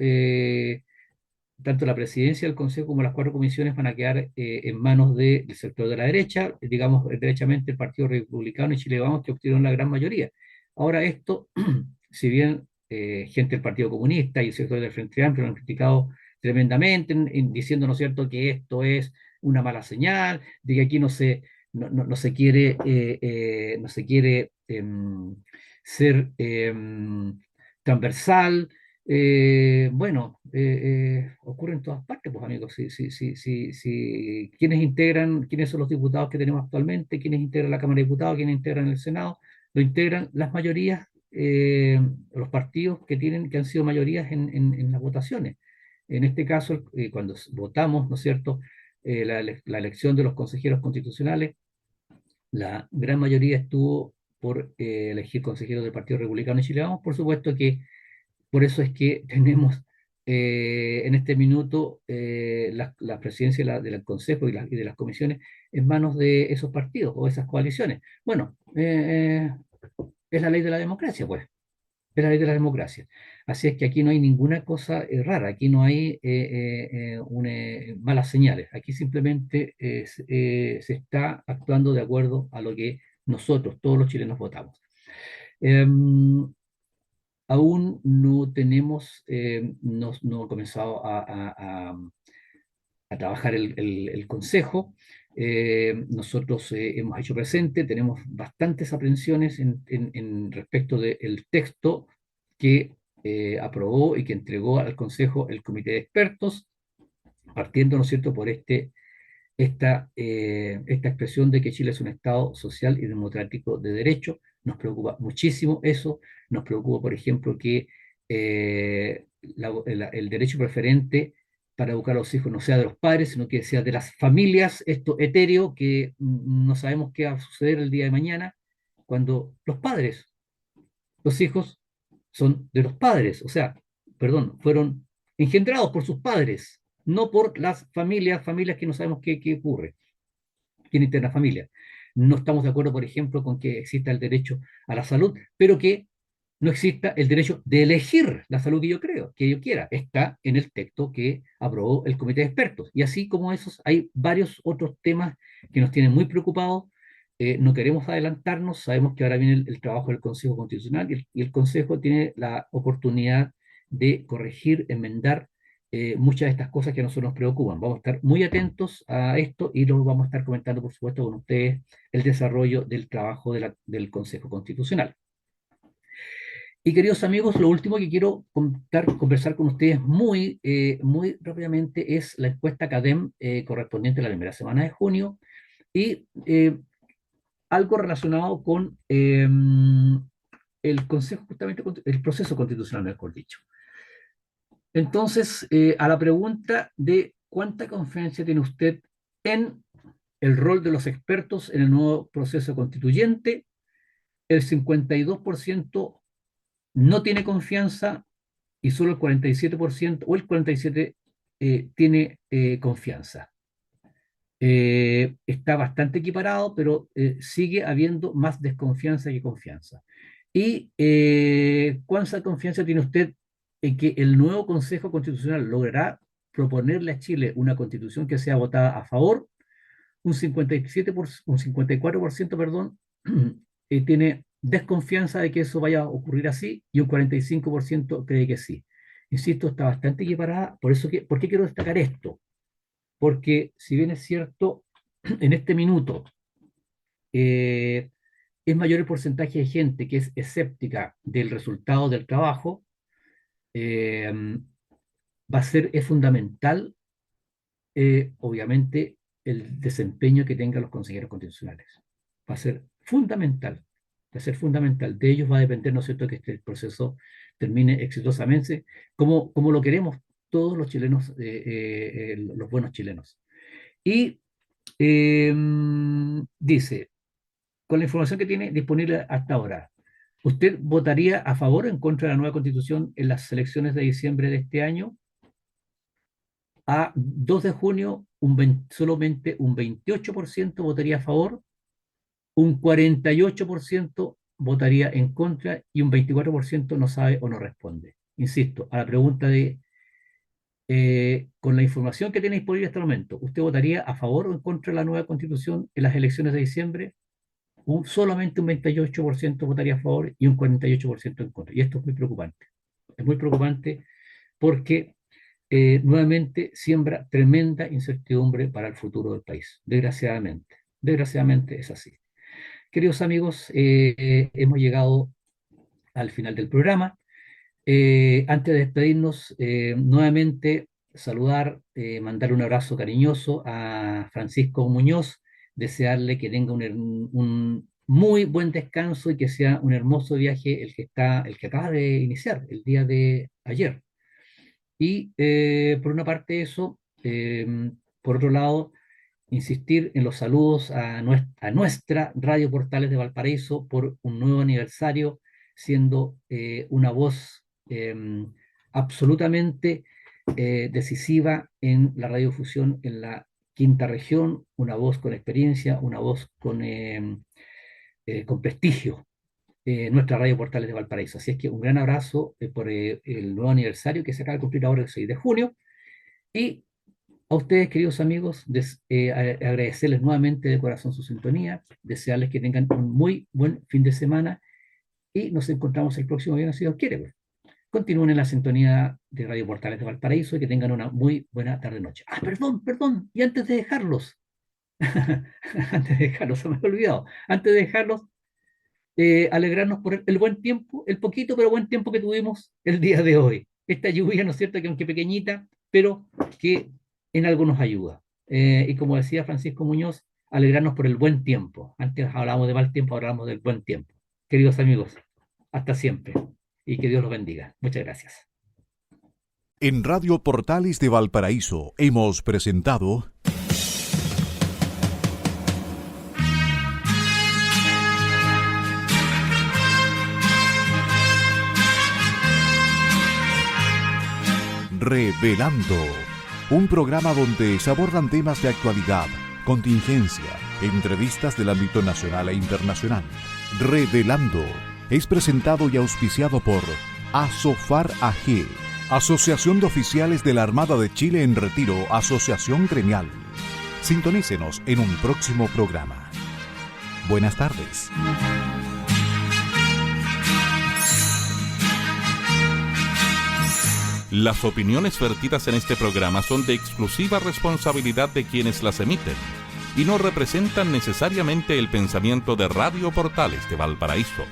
Tanto la presidencia del Consejo como las cuatro comisiones van a quedar en manos del sector de la derecha, digamos, derechamente el Partido Republicano y Chile Vamos, que obtuvieron la gran mayoría. Ahora esto, si bien gente del Partido Comunista y el sector del Frente Amplio lo han criticado tremendamente, diciendo, ¿no es cierto?, que esto es una mala señal, de que aquí no se quiere, no se quiere ser transversal. Bueno, ocurre en todas partes, pues amigos. ¿Quiénes son los diputados que tenemos actualmente? ¿Quiénes integran la Cámara de Diputados? ¿Quiénes integran el Senado? Lo integran las mayorías, los partidos que han sido mayorías en las votaciones. En este caso, cuando votamos, ¿no es cierto?, la elección de los consejeros constitucionales, la gran mayoría estuvo por elegir consejeros del Partido Republicano y Chile Vamos. Por supuesto que por eso es que tenemos en este minuto la presidencia del Consejo y de las comisiones en manos de esos partidos o esas coaliciones. Bueno, es la ley de la democracia, pues, es la ley de la democracia. Así es que aquí no hay ninguna cosa rara, aquí no hay malas señales, aquí simplemente se está actuando de acuerdo a lo que nosotros, todos los chilenos, votamos. Em, Aún no tenemos, no ha comenzado a trabajar el Consejo. Nosotros hemos hecho presente, tenemos bastantes aprensiones en respecto del texto que aprobó y que entregó al Consejo el Comité de Expertos, partiendo, ¿no es cierto?, por esta expresión de que Chile es un Estado social y democrático de derecho. Nos preocupa muchísimo eso. Nos preocupa, por ejemplo, que el derecho preferente para educar a los hijos no sea de los padres, sino que sea de las familias, esto etéreo, que no sabemos qué va a suceder el día de mañana, cuando los hijos son de los padres, o sea, perdón, fueron engendrados por sus padres, no por las familias que no sabemos qué ocurre, quién integra familia. No estamos de acuerdo, por ejemplo, con que exista el derecho a la salud, pero que no exista el derecho de elegir la salud que yo quiera. Está en el texto que aprobó el comité de expertos. Y así como esos, hay varios otros temas que nos tienen muy preocupados. No queremos adelantarnos, sabemos que ahora viene el trabajo del Consejo Constitucional y el Consejo tiene la oportunidad de corregir, enmendar muchas de estas cosas que a nosotros nos preocupan. Vamos a estar muy atentos a esto y lo vamos a estar comentando, por supuesto, con ustedes el desarrollo del trabajo del Consejo Constitucional. Y queridos amigos, lo último que quiero conversar con ustedes muy rápidamente es la encuesta CADEM correspondiente a la primera semana de junio y algo relacionado con el Consejo, justamente el proceso constitucional, mejor dicho. Entonces, a la pregunta de cuánta confianza tiene usted en el rol de los expertos en el nuevo proceso constituyente, el 52% no tiene confianza y solo el 47% o el 47% tiene confianza. Está bastante equiparado, pero sigue habiendo más desconfianza que confianza. ¿Y cuánta confianza tiene usted en que el nuevo Consejo Constitucional logrará proponerle a Chile una constitución que sea votada a favor? Un 54%, perdón, tiene desconfianza de que eso vaya a ocurrir así y un 45% cree que sí. Insisto, está bastante equiparada. ¿Por qué quiero destacar esto? Porque si bien es cierto, en este minuto eh, es mayor el porcentaje de gente que es escéptica del resultado del trabajo, eh, es fundamental, obviamente, el desempeño que tengan los consejeros constitucionales. Va a ser fundamental, va a ser fundamental. De ellos va a depender, ¿no es cierto?, que este proceso termine exitosamente, como lo queremos todos los chilenos, los buenos chilenos. Y dice, con la información que tiene disponible hasta ahora, ¿usted votaría a favor o en contra de la nueva constitución en las elecciones de diciembre de este año? A 2 de junio, solamente un 28% votaría a favor, un 48% votaría en contra y un 24% no sabe o no responde. Insisto, a la pregunta de, con la información que tiene disponible hasta el momento, ¿usted votaría a favor o en contra de la nueva constitución en las elecciones de diciembre? Solamente un 28% votaría a favor y un 48% en contra. Y esto es muy preocupante. Es muy preocupante porque nuevamente siembra tremenda incertidumbre para el futuro del país. Desgraciadamente. Desgraciadamente es así. Queridos amigos, hemos llegado al final del programa. Antes de despedirnos, nuevamente saludar, mandar un abrazo cariñoso a Francisco Muñoz, desearle que tenga un muy buen descanso y que sea un hermoso viaje el que acaba de iniciar el día de ayer. Y por una parte eso, por otro lado, insistir en los saludos a nuestra Radio Portales de Valparaíso por un nuevo aniversario, siendo una voz absolutamente decisiva en la radiofusión en la quinta región, una voz con experiencia, una voz con prestigio, nuestra Radio Portales de Valparaíso. Así es que un gran abrazo por el nuevo aniversario que se acaba de cumplir ahora el 6 de junio. Y a ustedes, queridos amigos, agradecerles nuevamente de corazón su sintonía, desearles que tengan un muy buen fin de semana y nos encontramos el próximo viernes, si Dios quiere, pues. Continúen en la sintonía de Radio Portales de Valparaíso y que tengan una muy buena tarde-noche. Ah, perdón, y antes de dejarlos, se me había olvidado, antes de dejarlos, alegrarnos por el buen tiempo, el poquito pero buen tiempo que tuvimos el día de hoy. Esta lluvia, ¿no es cierto?, que aunque pequeñita, pero que en algo nos ayuda. Y como decía Francisco Muñoz, alegrarnos por el buen tiempo. Antes hablábamos de mal tiempo, ahora hablamos del buen tiempo. Queridos amigos, hasta siempre y que Dios los bendiga. Muchas gracias. En Radio Portales de Valparaíso hemos presentado Revelando, un programa donde se abordan temas de actualidad, contingencia, entrevistas del ámbito nacional e internacional. Revelando es presentado y auspiciado por Asofar AG, Asociación de Oficiales de la Armada de Chile en Retiro, Asociación Gremial. Sintonícenos en un próximo programa. Buenas tardes. Las opiniones vertidas en este programa son de exclusiva responsabilidad de quienes las emiten y no representan necesariamente el pensamiento de Radio Portales de Valparaíso.